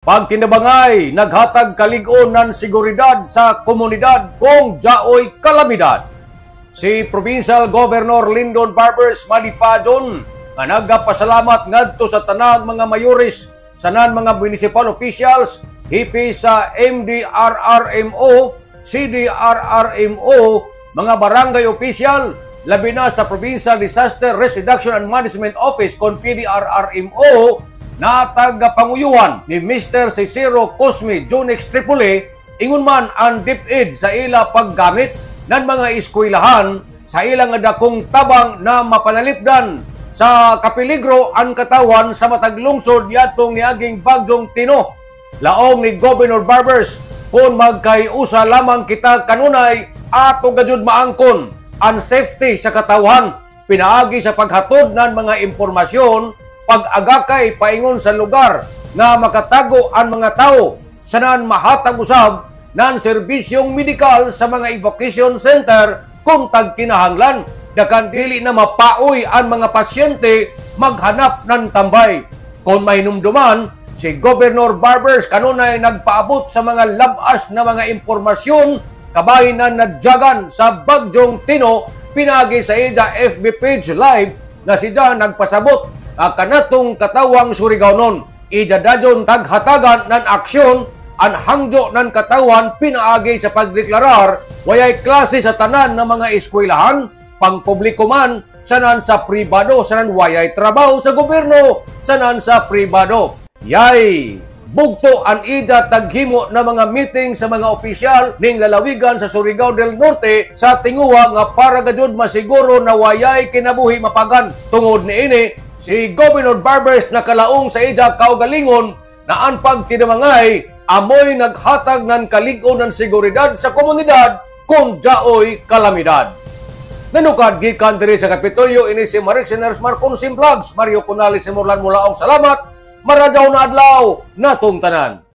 Pagtinabangay, naghatag kalig-on ng seguridad sa komunidad kung jaoy kalamidad. Si Provincial Governor Lyndon Barbers Malipadon nga nagapasalamat ngadto sa tanang mga mayores, sanan mga municipal officials, hipi sa MDRRMO, CDRRMO, mga barangay official, labi na sa Provincial Disaster Risk Reduction and Management Office kon PDRRMO, na tagapanguyuan ni Mr. Cicero Cosme Jonex Tripoli, ingon man ang DepEd sa ila paggamit ng mga eskwelahan sa ilang dakong tabang na mapanalipdan sa kapeligro ang katawan sa matag lungsod yatong niaging bagyong Tino. Laong ni Governor Barbers, kung magkaiusa lamang kita kanunay ato gajud maangkon ang safety sa katawan, pinaagi sa paghatod ng mga impormasyon pag-agakay paingon sa lugar na makatago ang mga tao, sanan mahatag usab ng serbisyong medikal sa mga evacuation center kung tagkinahanglan, dakan dili na mapaoy ang mga pasyente maghanap ng tambay. Kung mahinumduman, si Governor Barbers kanunay nagpaabot sa mga labas na mga impormasyon kabay na nadyagan sa bagyong Tino, pinagi sa ida FB page live na siya nagpasabot kanatong katawang Surigao-non. Ijadajon taghatagan ng aksyon ang hangjo ng katawan pinaagi sa pagdeklarar wayay klase sa tanan ng mga eskwelahan, pangpubliko man, sanan sa pribado, sanan wayay trabaho sa gobyerno, sanan sa pribado. Yay! Bugto ang ija taghimo na mga meeting sa mga opisyal ning lalawigan sa Surigao del Norte sa tinguha nga para gajud masiguro na wayay kinabuhi mapagan. Tungod niini, si Governor Barbers nakalaong sa ija kaugalingon na ang pagtinamangay amoy naghatag ng kalig-on ng seguridad sa komunidad kung jaoy kalamidad. Nanukad gikan diri sa Kapitolyo ini si Marix Sinners Marconsim Vlogs, Mario Conales Simorlan Mulaong. Salamat, maradyaw na adlaw natong tanan.